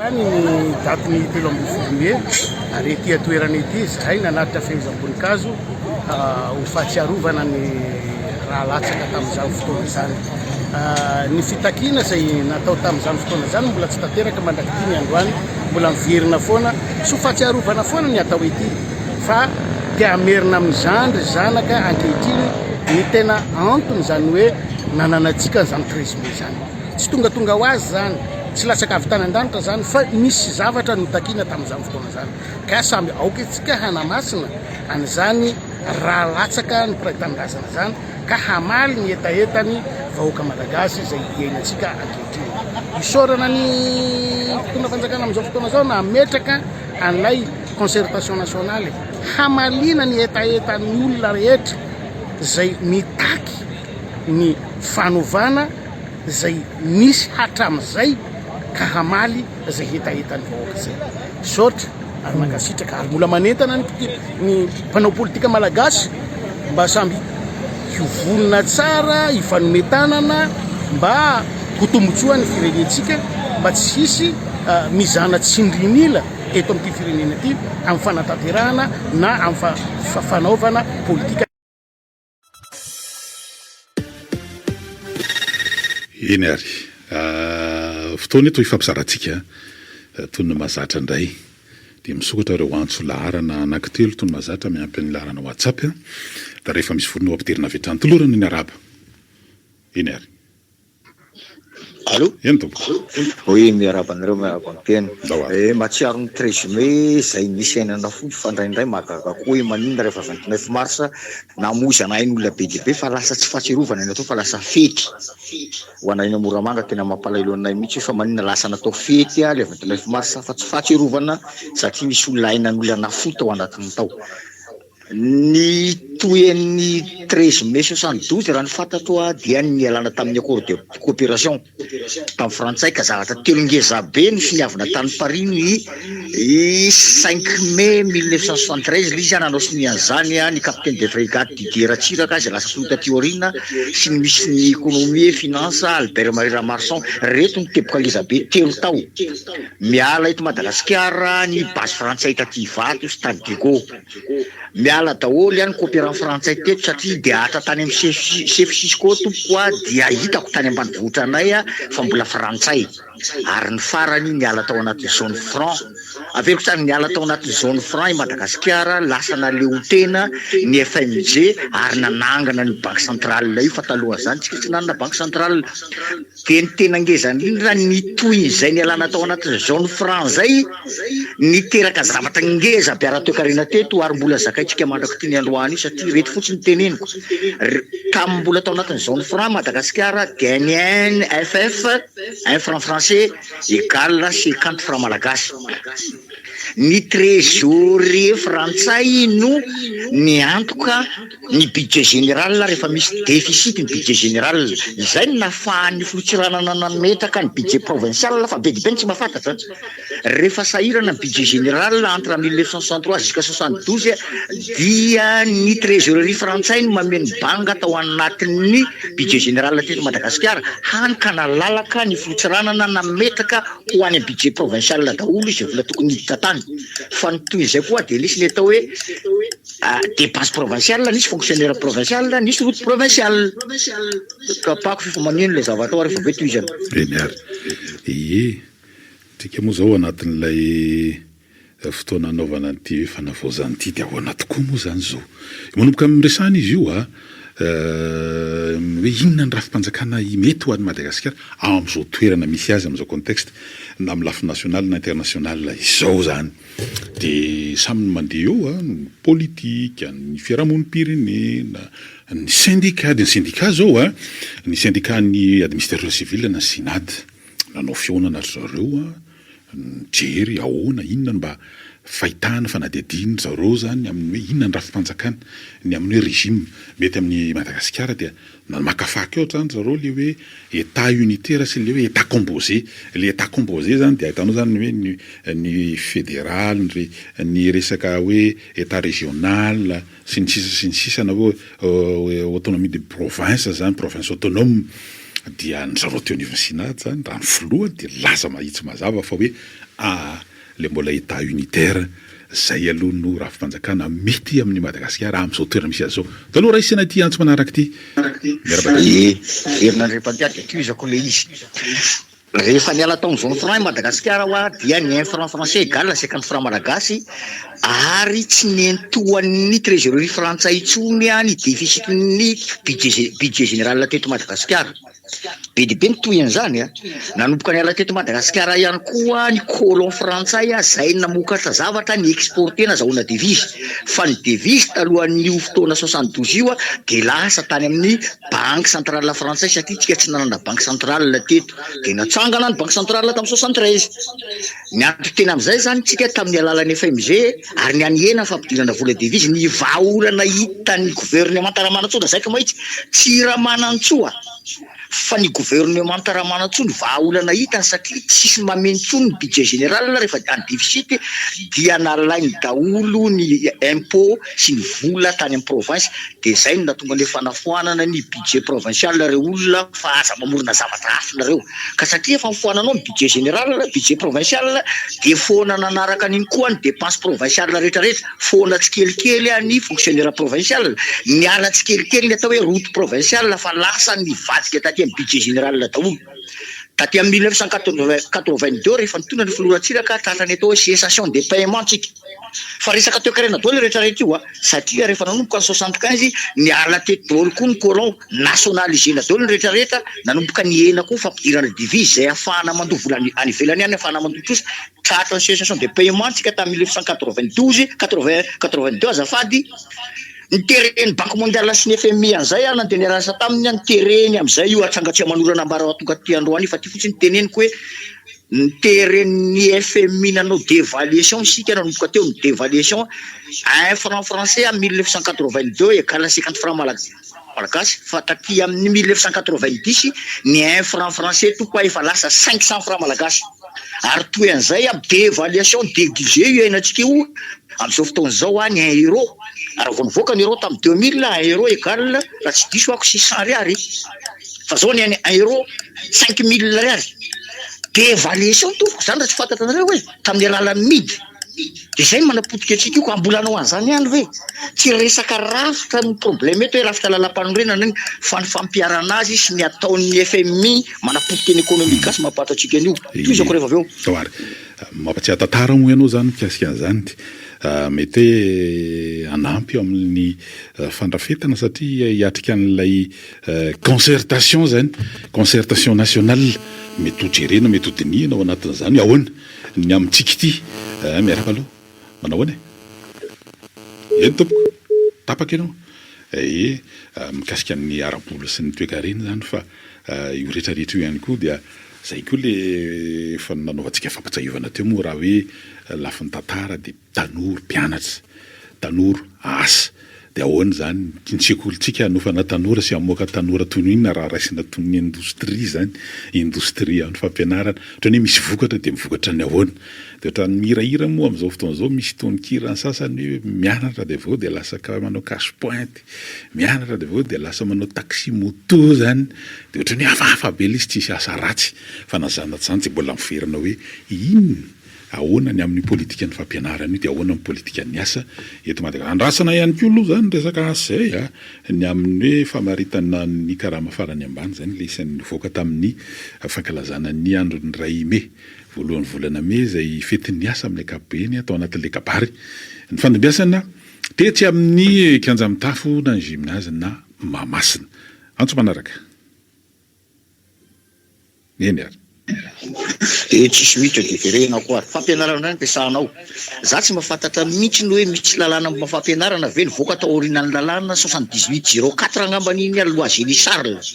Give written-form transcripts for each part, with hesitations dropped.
Any ny daty ny 3 ambin'ny folo Mey ary ety atoerana ety zahay nanaritra fehezam-boninkazo ho fahatsiarovana ny raha latsaka tamin'izany fotoana izany. Ny fitakiana izay natao tamin'izany fotoana izany mbola tsy tanteraka mandraky ny androany, mbola miverina foana sy ho fahatsiarovana foana ny atao ety fa dia amerina amin'ny zandry zanaka ankehitriny ny tena antony zany hoe nananantsika zany 13 Mey zany. Tsy tonga ho azy zany, tsy latsaka avy tany an-danitra zany fa misy zavatra notakiana tamin'izany fotoana zany. Ka samby aoka itsika hanamasina an'izany raha latsaka ny piratanindrazana zany ka hamaly ny etaetany vahoaka malagasy izay iainantsika ankehitriny. Isaorana ny mpitondra fanjakana amin'izao fotoana zao na ametraka an'ilay concertation nationale hamalina ny etaetan'ny olona rehetra izay mitaky ny fanovana izay nisy hatramizay ka hamaly izay etaetan'ny vahoaka zay. Saotra ary mankasitraka ary mbola manentana ny mpanao politika malagasy mba samby hivonona tsara, hifanometanana mba ho tombotsoa ny firenentsika mba tsy hisy mizana tsindrinila eto amin'ity firenena ity amin'ny fanatanterahana na amin'ny fanaovana politika. Eny ary fotoana eto ifampizarantsika toy ny mahazatra indray dia misokatra ireo antso laharana anankitelo toy ny mahazatra miampy ny laharana WhatsApp da rehefa misy vorona ampidirina avy hatrany tolorana ny araba. Eny ary Allô? Eny tompoko. Oui, miarabanareo miaraban-tena. Matsiaro ny 13 Mey izay misy ainana fo fandraindray mahagaga koa maninona rehefa 29 mars namozy anain'olona be dia be fa lasa tsy fahatsiarovana ina atao fa lasa fety. Ho anaina Moramanga tena mampalahelo anay mihitsy fa maninona lasa natao fety le 29 mars fa tsy fahatsiarovana satria misy olona ainan'olona nafota ao anatin'ny tao. Ny toen'ny 13 Mey 72 raha ny fantatro dia ny alana tamin'ny accord de coopération tamin'ny Frantsay ka zavatra telo ngeza be ny finiavana tany Paris ny 5 Mey 1973 izy nanao sinian'izany ny capitaine de frégate Didier Ratsiraka izay lasa solota Tiorina sy ny misy ny économie finance Albert Marie Ramarson reto ny teboka ngeza be telo tao miala eto Madagasikara ny base frantsay taty Ivato Stade de Gaulle miala daholo ihany coopérant frantsay teto satria dia atra tany amin'ny chef Cisco tompoa dia hitako tany ambanivohitra anay fa mbola frantsay ary ny farany niala tao anaty zone franc aveko tsany niala tao anaty zone franc i Madagasikara lasa naleo tena ny FMG ary nanangana ny banque centrale io fa taloha zany tsika tsy nanana banque centrale dia ny tena ngeza indrindra ny toy izay nialana tao anaty zone franc zay niteraka zavatra ngeza be ara-toekarena teto ary mbola zakaitsika mandraka ty ny androany io satria reto fotsiny teneniko tam mbola tao anatin'ny zone franc Madagasikara dia ny NFF 1 franc français égale 50 francs malagasy. Ny trésorerie frantsay no niantoka ny budget général rehefa misy déficit ny budget général izay nafahan'ny filotsiranana nametraka ny budget provincial fa be dia be tsy mahafantatra rehefa sahirana ny budget général entre 1963 jusqu'à 72 dia ny trésorerie frantsay no mameno banga tao anatin'ny budget général teto Madagasikara hanika nalalaka ny filotsiranana nametraka ho any budget provincial daholo izay vola tokony hiditra tany fa ny toy izay koa dia nisy ny atao hoe dépense provinciale nisy fonctionnaire provincial nisy route provincial kapako fifamanino le zavatao rehefa be toy izany. Eny ary tika moa zao anatin'ilay fotoana anaovana an'ity fanavaozany ity dia ahoana tokoa moa zany zao manomboka miresahana izy io hoe inona ny rafi-panjakana mety ho an'ny Madagasikara ao amin'izao toerana misy azy amin'izao contexte na amin'ny lafy national na international izao zany dia samy mandeha eo ny politika ny fiarahamonim-pirenena ny syndicat zao ny syndicat ny administrateur civil na synad nanao fionana zareo jery ahoana inona mba fahitana fanadihadiny zareo zany amin'ny hoe inona ny rafi-panjakana ny amin'ny hoe régime mety amin'ny Madagasikara dia makafaky eo zany zareo le hoe état unitaire sy le hoe état composé le état composé zany dia hitanao zany hoe ny fédéral ny resaka hoe état régional sy ny sisa na hoe autonomie de province zany province autonome dia ny zareo teo anivonsinady zany raha ny filohany dia laza mahitsy mazava fa hoe le mbola état unitaire zay aloha no raha fanjakana mety amin'ny Madagasikara amin'izao toerana misy azy zao. Taloha raha isana ty antso manaraka ty. Herinandrem-pandiady akizako le izy. Rehefa niala taon'izao ny franc Madagasikara hoa dia ny 1 franc français égale 50 francs malagasy ary tsy nentoan'ny trésorerie frantsay intsony ny déficitny budget général teto Madagasikara. Be dia be nitoy an'izany nanomboka niala teto Madagasikara ihany koa ny colon frantsay zay namokatra zavatra ny exporté nazahoana devise fa ny devise talohan'io fotoana 72 io dia lasa tany amin'ny banque centrale frantsay satria tsika tsy nanana banque centrale teto dia natsangana ny banque centrale tamin'ny 73. Ny antony tena amin'izay zany tsika tamin'ny alalan'ny FMG ary ny anyena fampidirana vola devise ny vahaolana hitan'ny gouvernement Ramanantsoa zay ka mahitsy tsy Ramanantsoa fa ny gouvernement Ramanantsoa vahaolana hitany satria tsisy mamentsony ny budget général rehefa any déficit dia nalainy daholo ny impôt sy ny vola tany amin'ny province dia zay no natonga ny fanafoanana ny budget provincial reo olona fa aza mamorona zavatra hafa nareo ka satria efa mifoananao ny budget général budget provincial dia foana nanaraka an'iny koa ny dépense provincial rehetrarehetra foana tsikelikely ny fonctionnaire provincial ny ala tsikelikely ny atao hoe route provincial fa lasa ny vadika taty amin'ny budget général daholo. Taty amin'ny 1982 rehefa nitondra ny filorantsiraka tratrany atao hoe cessation des paiements tsika fa resaka toekarena daholo rehetrarehetra io satria rehefa nanomboka ny 75 ny ala teto daholo koa ny colon nationalisena daholo ny rehetrarehetra nanomboka ny ena koa fampidirana devise zay ahafahana mandoa vola any ivelany any ahafahana mandoa trosa tratra ny cessation des paiements tsika tamin'ny 1992 azafady nitereny banque mondiale sy ny FMI an'izay nandeha niarasa taminy nitereny amin'izay io atsangatsia manorana ambara tonga ty androany fa ty fotsiny teneniko hoe niteren'ny FMI nanao dévaluation sika nanomboka teo ny dévaluation 1 franc français en 1982 égale 50 francs malagasy fa taty amin'ny 1990 ny 1 franc français tokoa efa lasa 500 francs malagasy ary toy an'izay dévaluation déguisé io hainantsika io amin'izao fotoana zao ny 1 euro ary vao nivoaka ny euro tamin'ny 2000 1 euro égale raha tsy diso ako 600 ariary fa zao ny 1 euro 5000 ariary dévaluation tofoko zany raha tsy fantatanareo hoe tamin'ny alalan'ny midy dia zay manapotika antsika io ka ambolanao an'izany ihany ve tsy resaka rafitra ny problème eto hoe rafitra lalam-panorenana fa ny fampiarana azy sy ny ataon'ny FMI manapotika ny économique sy mampato antsika an'io toy izako rehefa avy eo ary mampatsiahy tantara moa ianao zany mikasika an'izany mety hoe anampy eo amin'ny fandrafetana satria hiatrika an'ilay concertation zany concertation nationale mety ho jerena mety ho dinihana ao anatin'izany ahoana ny amintsika ity miaraka aloha manao ahoana eny tompoko tapaka ianao mikasika ny ara-bola sy ny toekarena zany fa io rehetrarehetra io ihany koa dia zay koa le efa nanaovantsika fampatsahiovana teo moa raha hoe lafi ny tantara dia tanora mpianatra tanora asa dia ahoana zany ny sekolontsika nofana tanora sy amoaka tanora toy ny inona raha raisina toy ny indostria zany indostria amin'ny fampianarana ohatrany hoe misy vokatra dia mivokatra ny ahoana dia ohatrany mihirahira moa amin'izao fotoana zao misy tononkira ny sasany hoe mianatra dia avao dia lasa manao cash point mianatra dia avao dia lasa manao taxi moto zany dia ohatrany hoe hafahafa be ilay izy tsisy asa ratsy fa nazanatra zany tsy mbola miverina hoe inona ahoana ny amin'ny politika ny fampianarana io dia ahoana amin'ny politika ny asa eto Madagasikara andrasana ihany koa aloha zany resaka asa zay ny amin'ny hoe famaritana ny karama farany ambany zany le isan'ny nivoaka tamin'ny fankalazana ny andron'ny ray me voalohan'ny volana me zay fetin'ny asa amin'ny ankapobeny atao anatin'ilay kabary ny fandimbiasana tetsy amin'ny kianjamitafo na ny gymnase na Mahamasina antso manaraka eny ary tsisy mihitsy diferena koa fampianarana ny ampiasanao za tsy mahafantatra mihitsy ny hoe misy lalàna fampianarana ve nivoaka tao aorianan'ny lalàna 7804 angamban'iny Loisy Charles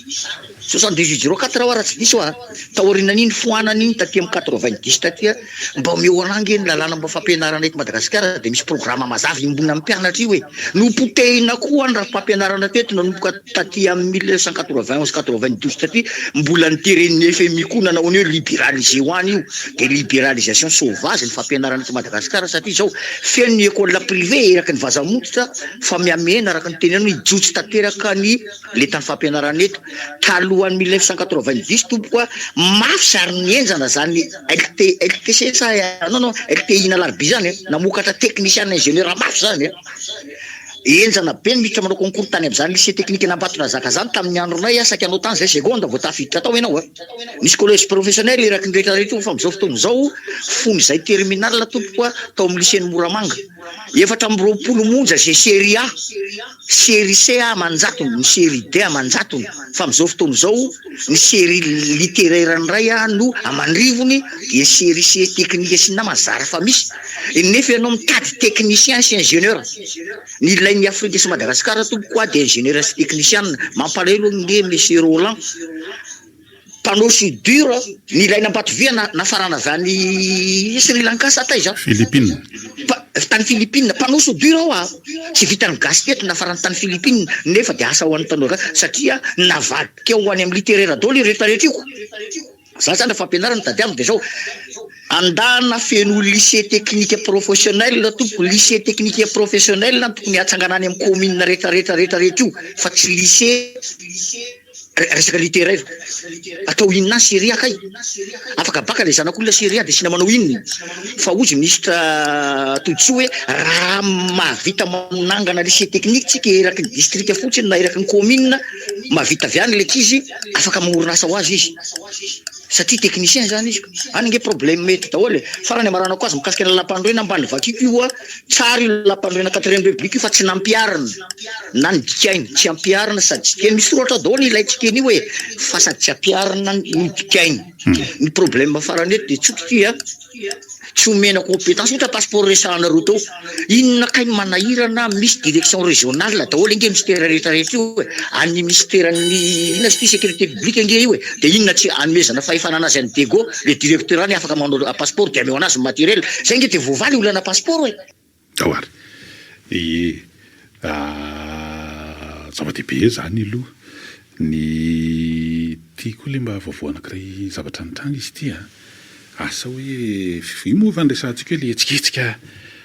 7804 raha tsy diso tao aorianan'iny foanan'iny taty amin'ny 90 tatya mba meo anange ny lalàna mba fampianarana eto Madagasikara dia misy programa mazava imbonina amin'ny mpianatra io hoe nopotehina koa ny raha fampianarana teto nanomboka taty amin'ny 1991-92 taty mbola niteren'ny FMI koa nanao ny hoe libéralisé ho io de libéralisation sauvage ny fampianarana eto Madagasikara satria zao feno ny école privée eraky ny vazamonitra fa miamena araky ny teneno ijotsy tanteraka ny letan'ny fampianarana eto talohan'ny 1990 tompoka mafy sary nienjana zany LTC sa non LTI na larbi zany namokatra technicien ingénieur mafy zany enjana be miditra manao concours tany am'zany lycée technique nambatona zaka zany tamin'ny andronay asaky anao tany zay seconde vao tafiditra tao ianao nisy collège professionnel eraky ny rehetrarehetra fa am'zao fotoana zao fony zay terminal tompoka tao amin'ny lycée Moramanga efatra amby 20 monja zay série A série C a manjatony ny série D a manjatony fa am'zao fotoana zao ny série littéraire ndray no amandrivony de série C technique sy na mazara fa misy nefa ianao mitady technicien sy ingénieur ny ilain'ny Afrique sy Madagasikara tompoka de ingénieur sy technicien mampalahelo nge monsieur Roland panneau soudure ny ilaina Ambatovia nafarana zany Sri Lanka sa taiza Philippines tany Philippines panneau soudure ao tsy vitany gasy teto nafarana tany Philippines nefa de asa ho an'ny tanora satria navadika ho any amin'ny littéraire daholo rehetrarehetra io za zany fampianarana tadiamo de zao andana feno lycée technique professionnel tompoko lycée technique professionnel tokony atsanganany amin'ny commune rehetrarehetra io fa tsy lycée resaka littéraire atao inona série A kay afaka baka le zanak'olona série A de sina manao inona fa ozy ministre Todsoa hoe raha mahavita manangana lycée technique tsika eraky ny district fotsiny na eraky ny commune mahavita avy any le kizy afaka mamorinasa ho azy izy satria technicien zany izy any nge problème mety daholo farany amarana ko azy mikasika ny lampandroena ambany vakiko io tsara io lampandroena 4e république fa tsy nampiarina na ny dikainy tsy ampiarina sady tsy misy soratra daholo ilaitsika io hoe fa sady tsy ampiarina ny dikainy ny problème farany eto de tsoky tsy omena compétence ohatra passeport resanareo tao inona kay manahirana misy direction régionale daholo nge ministère rehetrarehetra io any ministèren'ny ina sy sécurité publique nge io de inona tsy anomezana fahefanana azy any dego le directeur any afaka manao passeport de ameo anazy matériel zay nge de voavaly olana passeport awary zava-dehibe zany aloha ny tiako le mba vaovao anankiray zavatra nitranga izy ity asa hoe io moa fandraisantsika hoe le etsiketsika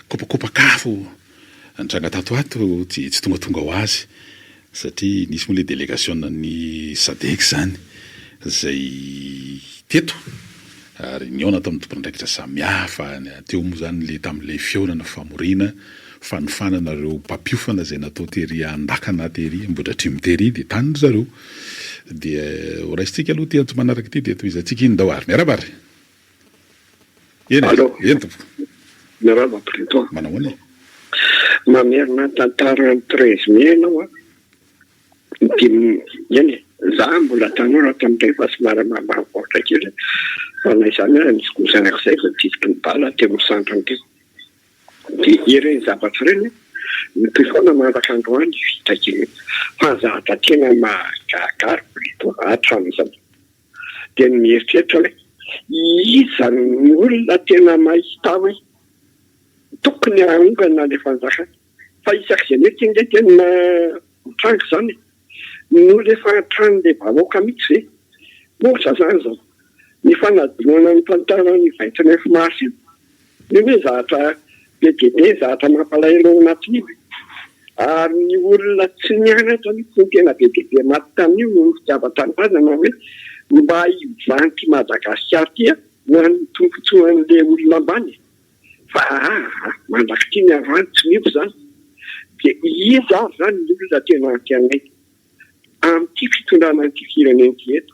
kopakopakafo nitranga tato ato tsy tongatonga ho azy satria nisy moa le délégation ny SADC zany zay teto réunion natao amin'ny tompon'andraikitra samihafa teo moa zany le tamin'le fiaonana famorina fanofananareo mpapiofana zay natao tery andakana tery mbodratrimo tery de tany zareo dia raisitsika aloha ty antso manaraka ty de toizatsika iny dahoary miarabary ento miaraba président manao any mamerina tantara 13 mai anao eny za mbola tanora tamin'ireo fa somary mamavoatra kely fa naizany misy kosanak'izay fa tisiky ny bala teo amin'ny centre ty de ireny zavatra reny mipifona malaka androany vitaky fanzahatra tena mahagagary brito atramizany de mieritreritra hoe izany ny olona tena mahita hoe tokony aongana le fanjaka fa isak'izay mety nge tena trango zany no le fantrano le vahoaka mihitsy ve ohatra zany zao ny fanadinoana ny tantarany 29 mars io hoe zahatra be de be zahatra mampalahelo ao anatiny io ary ny olona tsy nianatra ny tena be de be maty tamin'io no fitiavan-tanindrazana hoe mba ivanty Madagasikara tia ho an'ny tompotsoan'le olona ambany fa mandraky tia ny avany tsy miopo zany de izy avy zany ny olona tena antianay amin'ity fitondrana an'ity firenenty eto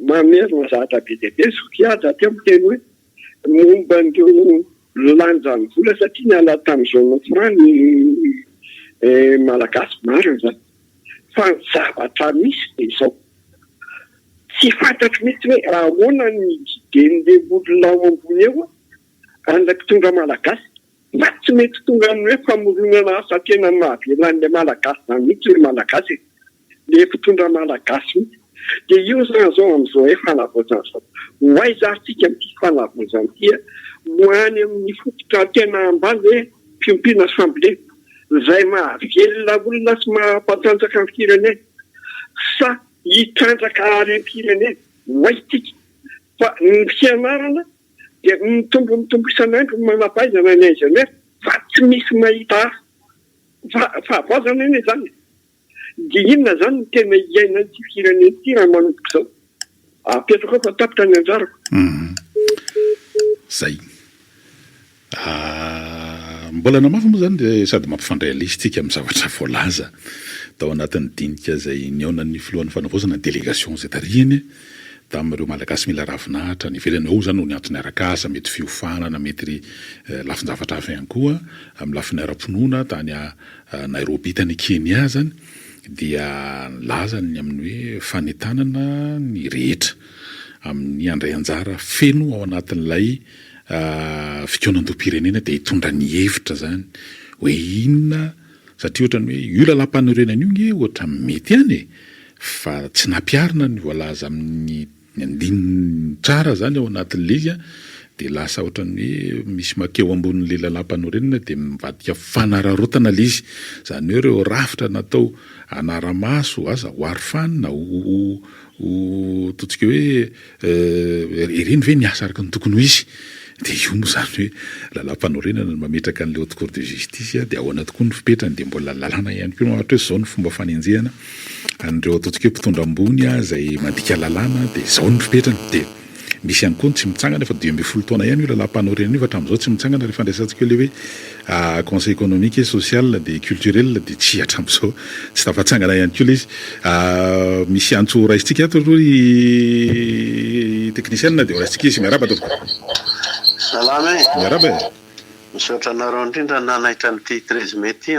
mamerina zahatra be de be sokiady aty amin'ny teny hoe momba an'ireo lanjany vola satria ny ala tamin'izao franc ny malagasy marina zany fa ny zavatra misy de izao tsy fantatro mihitsy hoe ahoana ny diden'le olona ao ambony eo andaky tonga malagasy mba tsy mety tonga ny hoe famoronana asa tena mahavelan'le malagasy zany mihitsy hoe malagasy le fitondra malagasy mihitsy de io zany zao am'izao hoe fanavozany zao hoaizatsika amin'ity fanavozany tia ho any amin'ny fototra tena ambany hoe fiompiana sy fambolena zay mahavelona olona sy mampatanjaka ny firenena sa hitrandraka ary ny firenena hoaitika fa ny fianarana dia mitombo isan'andro manapaizana ny aiza ny fa tsy misy mahita fa avazana eny zany dia inona zany ny tena iaina ty firenena ity raha manomboka izao apetraka fa tapitra ny anjarako zay mbola namafy moa zany dia sady mampifandray alisitsika amin'ny zavatra voalaza tao anatin'ny dinika zay niaonan'ny filohan'ny fanavozana délégation zay tarihany tamin'ireo malagasy mila ravinahitra ny ivelany ao zany no ny antony arakasa mety fiofanana mety lafin-javatra hafa ihany koa amin'ny lafiny ara-pinoana tany Nairobi tany Kenya zany dia laza ny amin'ny hoe fanetanana ny rehetra amin'ny andray anjara feno ao anatin'ilay fikonan-doam-pirenena dia hitondra ny hevitra zany hoe inona satria ohatra ny hoe io lalam-panorenana io nge ohatra mety ihany fa tsy nampiarina ny voalaza amin'ny andininy tsara zany ao anatin'ilay izy dia lasa ohatra ny hoe misy makeo ambonin'ilay lalam-panorenana dia mivadika fanararotana ilay izy zany hoe ireo rafitra natao anara-maso aza ho arifanina totsika hoe ireny ve ny asa araka ny tokony ho izy dia io moa zany hoe lalam-panorenana no mametraka an'ilay haute cour de justice dia ahoana tokoa ny fipetrany dia mbola lalàna ihany koa ohatra hoe zao ny fomba fanenjehana an'ireo totsika hoe mpitondra ambony zay mandika lalàna dia zao ny fipetrany dia misy ihany koa tsy mitsangana efa 12 taona ihany io lalam-panorenana io fa hatramin'izao tsy mitsangana rehefa andraisantsika le hoe conseil économique et social dia culturel dia tsy hatramin'izao tsy tafatsangana ihany koa le izy misy antso raisitsika ato aloha i technicienne dia raisitsika izy miaraba tompoko salama miaraba misaotra anareo indrindra nanaitra n'ity 13 mai ty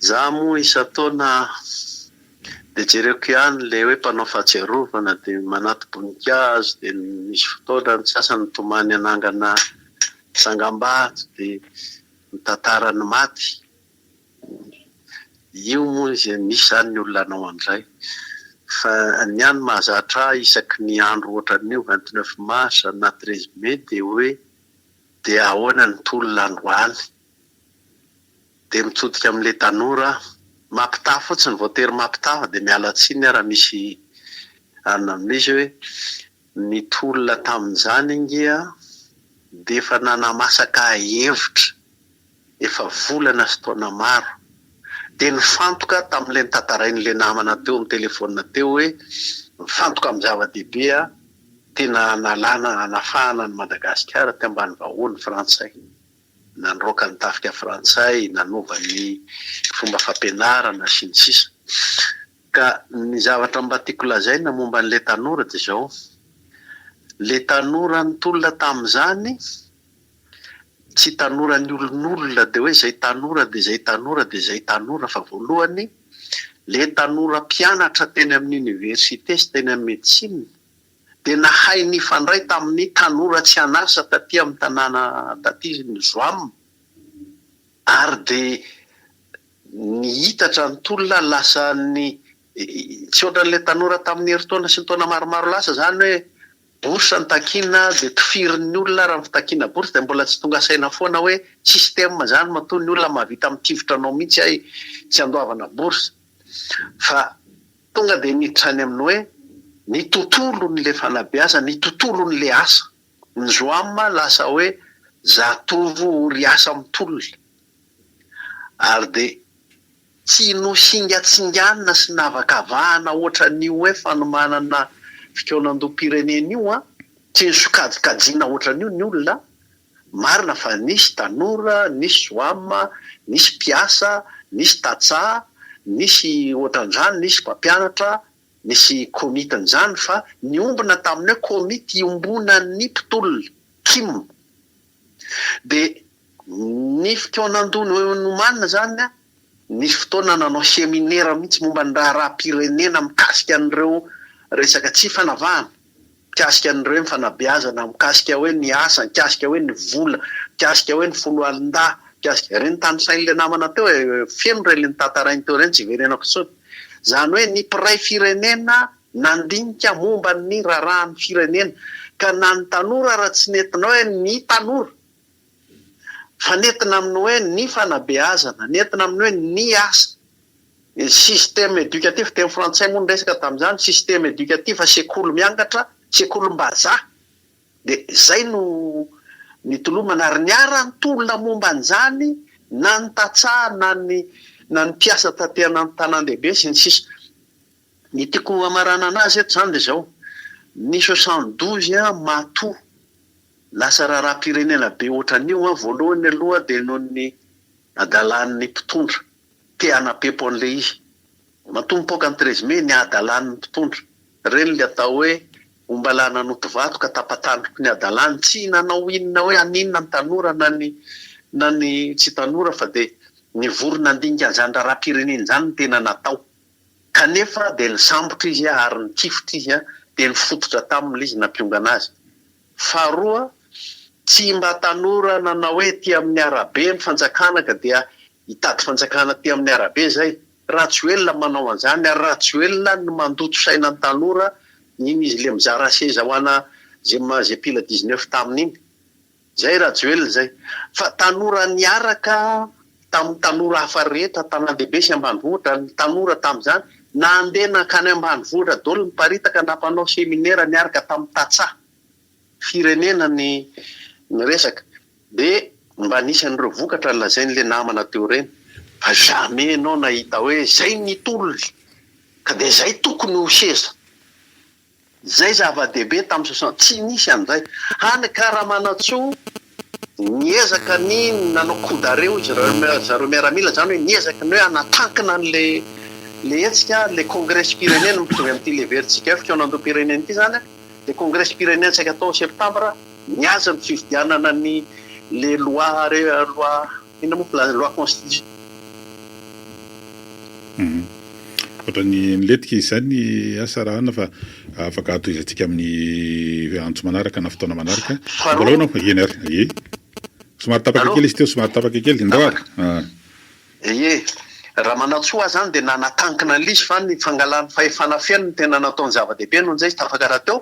za moa isa-taona dia jereko ihany le hoe mpanao fahatsiarovana dia manaty boninkazo dia misy fotoana ny sasany tomany anangana sangam-bato dia mitantara ny maty io moa izay misy zany ny olona anao an'izay fa ny any mahazatra isaky ny andro ohatran'io 29 mars na 13 mai dia hoe dia ahoana ny tolona androany dia mitodika amin'ilay tanora mampitaha fotsiny voatery mampitaha dia miala tsiny raha misy amin'izy hoe ny tolona tamin'izany ingia dia efa nanamasaka hevitra efa volana sy taona maro dia nifantoka tamin'ilay nitantarain'ilay namana teo amin'ny telefona teo hoe mifantoka amin'ny zava-dehibe tena nalana anafahana ny Madagasikara ty ambany vahony frantsay nandroaka ny tafika frantsay nanova ny fomba fampianarana sy ny sisa ka ny zavatra mba tiako lazaina momba n'ilay tanora dia zao le tanora ny tolona tamin'izany tsy tanora ny olon'olona dia hoe zay tanora dia zay tanora dia zay tanora fa voalohany le tanora mpianatra teny amin'ny université sy teny amin'ny médecine dia nahay ny fandray tamin'ny tanora tsy anasa taty amin'ny tanàna taty ny Zoam ary dia ny hitatra ny tolona lasa ny tsy ohatran'ilay tanora tamin'ny herintaona sy ny taona maromaro lasa zany hoe borsa ny takina dia tofirin'ny olona raha fitakiana borsa dia mbola tsy tonga saina foana hoe système zany matoa ny olona mahavita mitivitra anao mihitsy ay tsy andoavana borsa fa tonga dia niditra any amin'ny hoe ny tontolo n'le fanabeazana ny tontolo n'le asa ny Zoam lasa hoe zatovo ry asa mitolona ary dia tsy nosingatsinganina sy navakavahana ohatran'io hoe fanomanana fikonan-doam-pirenena io tsy nisokajikajina ohatran'io ny olona marina fa nisy tanora nisy Zoam nisy mpiasa nisy tatsà nisy ohatran'izany nisy mpampianatra nisy komitin'izany fa niombona tamin'ny hoe komity iombona ny mpitolona kim dia ny fikonan-donomanina zany nisy fotoana nanao seminaire mihitsy momba ny raha-pirenena mikasika an'ireo resaka tsy fanavahana mikasika an'ireo mifanabeazana mikasika hoe ny asa mikasika hoe ny vola mikasika hoe ny folo alin-dahy mikasika ireny tanysain'ilay namana teo feno reny nitantarainy teo ireny tsy verenako tsony zany hoe ny mpiray firenena nandinika momba ny rarahan'ny firenena ka na ny tanora raha tsy nentina hoe ny tanora fa nentina amin'ny hoe ny fanabeazana nentina amin'ny hoe ny asa système éducatif teny frantsay moa ny resaka tamin'izany système éducatif sekoly miangatra sekoly-mbazaha de zay no nitolomana ary niara ny tolona momba an'izany na ny tatsà na ny mpiasa tatena ny tanan-dehibe sy ny sisa. Ny tiako amarana anazy eto zany de zao ny 72 matoa lasa raharam-pirenena be ohatran'io voalohany aloha de noho ny adalan'ny mpitondra te hanapepo an'le izy matompoka ny 13 mai ny adalan'ny mpitondra reny le atao hoe ombalana notovato ka tapatandroko ny adalany tsy nanao inona hoe aninona ny tanora na ny tsy tanora fa de ny vorona andinika zany raharam-pirenena zany ny tena natao kanefa de ny sambotra izy ary ny tifotra izy de ny fototra tamin'le izy nampionga anazy. Faharoa tsy mba tanora nanao hoe ty amin'ny arabe ny fanjakana ka dia hitady fanjakana ty amin'ny arabe zay ratsy oelona manao an'izany ary ratsy oelona no mandoto saina ny tanora iny izy le mizara seza ho ana zay pila 19 tamin'iny zay ratsy oelona zay fa tanora niaraka tamin'ny tanora hafa rehetra tanan-dehibe sy ambanivohitra ny tanora tamin'izany na andeha nakany ambanivohitra daholo miparitaka nampanao seminaire niaraka tamin'ny tatsà firenena ny resaka de mba nisan'ireo vokatra lazain'le namana teo reny fa jamais anao nahita hoe zay nitolona ka de zay tokony ho seza zay zava-dehibe tamin'ny 60 tsy nisy an'izay hany karamanatsoa niezaka ny nanao kodareo zareo miaramila zany hoe niezaka ny hoe anatankina n'le etsika le congrès pirenena mitovy amin'ity le veritsika fikonan-do-pirenena ity zany le congrès pirenena tsaka atao septambra niaza ny fifidianana ny le loi ina moa plan loi constitution. Ohatrany niletika izy zany asa rahana fa afaka atoizatsika amin'ny antso manaraka na fotoana manaraka mbola nao eny ary somary tapaka kely izy teo somary tapaka kely ndao ye raha manatsoa zany de nanatankina l'izy fa ny fangalany fahefanafiany ny tena nataony zava-dehibe noho zay tapaka raha teo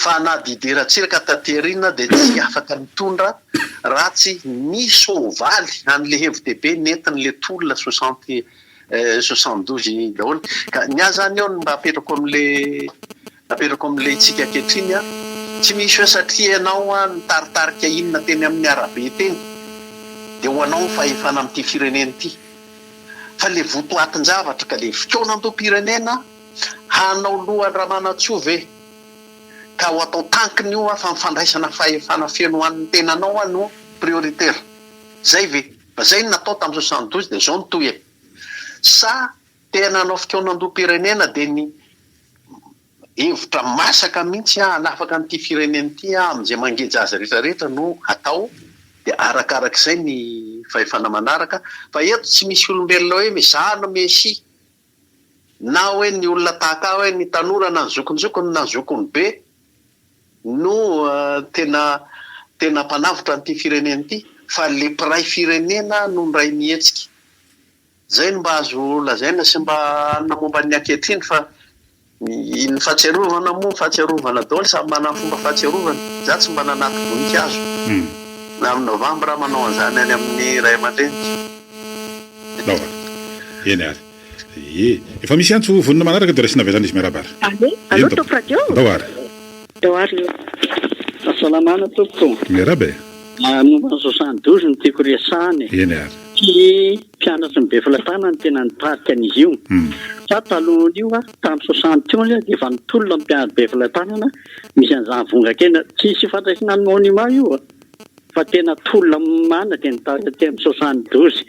fa nadideratsiraka taterina de tsy afaka mitondra ratsy ny sovaly an'le hevi-dehibe netiny le tolona 72 daholo ka niazany eo mba apetrako am'le itsika kehitriny tsy misy hoe satria ianao nitaritarika inona teny amin'ny arabe teny de ho anao fahefana amin'ity firenena ity fa le votoatin-javatra ka le fikonan-do-pirenena hanao lohany Ramanatsoa ve ka ho atao tankiny io fa mifandraisana fahefana feno hoan'ny tenanao no prioritaire zay ve fa zay natao tamin'ny 72 de zao nitoy sa tena anao fikonan-do-pirenena de ny hevitra masaka mihitsy hanafaka an'ity firenena ity amin'izay mangeja azy rehetrarehetra no atao de arakarak'izay ny fahefana manaraka fa eto tsy misy olombelona hoe mizahano mesy na hoe ny olona tahaka hoe ny tanora na nyzokonjokony na nyzokony be no tena mpanavotra an'ity firenena ity fa le mpiray firenena no miray mihetsika zay no mba azo lazaina sy mba namomba ny ankehitriny fa ny fahatsiarovana moa fahatsiarovana daholo samy manana fomba fahatsiarovana za tsy mba nanaty voninkazo na amin'ny novambra manao an'izany any amin'ny ray aman-dreny eny ary efa misy antso vonina manaraka de raisina vezana izy miarabary allo tompoko radio daoary fahasalamana tompoko miarabe momba 72 ny tiako resany eny ary ty mpianatry ny be filatana ny tena nitarika an'izy io fa talohan'io tamin'ny 61 de efa nitolona mpianatry be filatanana misy an'izany vongakena tsisy fandraisina ny monument io fa tena tolona mana de nitarika ty amin'ny 72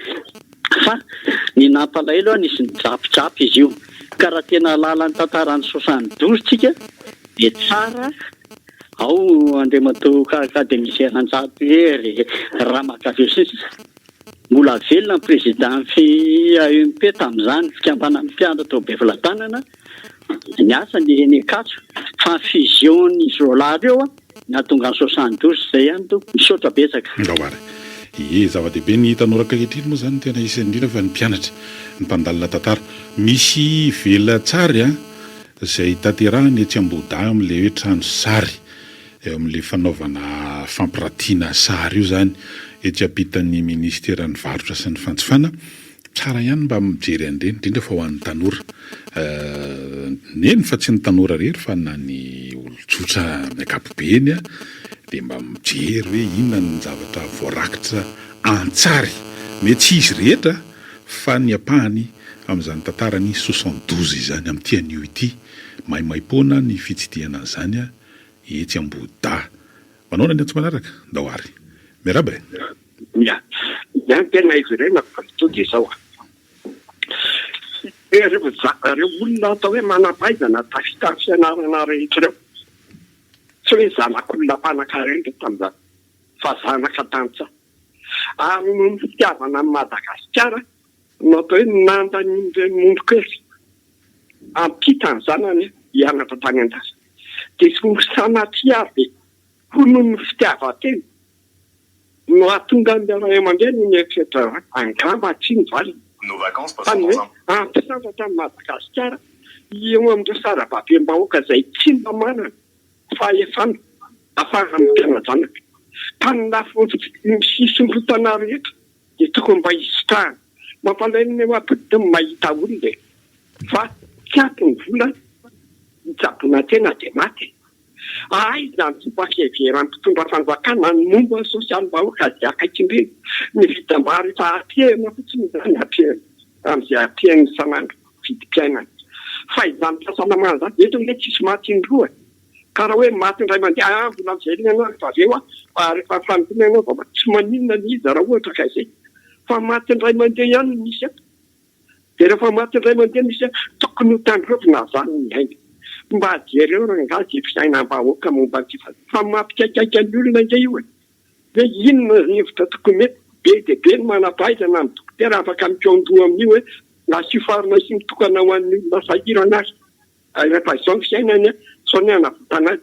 fa ny nampalahelo nisy nidrapidrapy izy io ka raha tena lalany tantarany 72 tsika de tsara ao andriamatoa akademisianan-jato ery Ramakavesy mbola velona ny président AUMP tamin'izany fikambanany mpianatra be filatanana ny asa ny Katso fa fusion ny Zolary eo nahatonga ny 72 zay ihany to misaotra betsaka zava-dehibe ny tanora ankehitriny moa zany tena isany indrindra fa ny mpianatra ny mpandalina tantara misy vela tsary zay tanterahany etsy Amboda amin'le hoe trano sary eo amin'le fanaovana fampiratiana sary io zany etsy ampitan'ny ministera ny varotra sy ny fantsifana tsara ihany mba mijery an'ireny indrindra fa ho an'ny tanora neny fa tsy ny tanora rery fa na ny olon-tsotra amin'ny ankapobeny dia mba mijery hoe inona ny zavatra voarakitra antsary mety tsy izy rehetra fa ny ampahany amin'izany tantarany 72 izany amin'ity anio ity maimaimpoana ny fitsidihana an'izany etsy Ambohidahy. Manao ny antso manaraka Daoary miaraba ya tena izy ireny nampitody izao reo olona atao hoe manampaizana tafitafy fianarana rehetra ireo tsy hoe zanak'olona mpanan-karena tamin'izany fa zanaka tantsa ary no fitiavana amin'ny Madagasikara no atao hoe nandan'ireny mondokely ampita ny zanany hianatra tany an-dasa dia sanaty aby ho no ny fitiavan-teny no atonga ny aman-dreny ny eritreretra angamba tsy ny valy tany hoe ampisandra tamin'ny Madagasikara eo amin'ireo sarababem-bahoaka izay tsy mba manana fa efana afara amin'ny tena zanaka tany lafo misisondrotana rehetra dia tokony mba hisitrahana mampalainina mampiditra mahita olona fa tsy ato ny vola hitsabona tena dia maty izany tsy mpakeveran'ny mpitondra fanjakana ny momba sosialim-bahoaka izay akaikindreny ny vitam-bary efa atehana fotsiny izany amin'izay atehany isan'andro vidim-piainana fa izany fahasalamana izany eto ilay tsisy maty indroa ka raha hoe maty indray mandeha mbola mijery ianao fa aveo rehefa fanotona ianao fa tsy maninona ny izy raha ohatra ka izay fa maty indray mandeha ihany misy ato dia rehefa maty indray mandeha misy tokony ho tandrovina zany ny aina mba ajereo rangazy fiainam-bahoaka momba ny fa mampikaikaika ny olona indray io hoe inona rivotra tokony mety be dia be ny manampaizana amin'ny dokotera afaka mikaondoha amin'io hoe nasifarina sy mitokana ho an'ny olona sahirana azy rehefa izao ny fiainany sao ny anavotana azy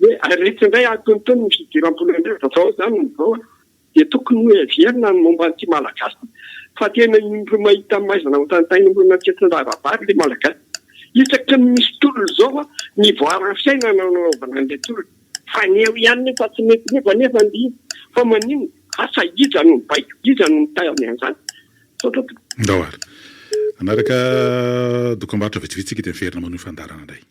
hoe rehetra indray atonotony ny fidiram-pola indray fa zao zany ny vao dia tokony hoe verina ny momba n'ity malagasy fa tena indro mahita maizana ho tantaina olona tsetsinravavary le malagasy isaky ny misy tolona zao ny voarany fiainana naovana an'ilay tolona fa ny eo ihany fa tsy mety nefa ndiny fa manino asa iza no baiko iza no mitayany an'izany Daoary anaraka dokam-barotra vitsivitsy ity miferina manao fandarana indray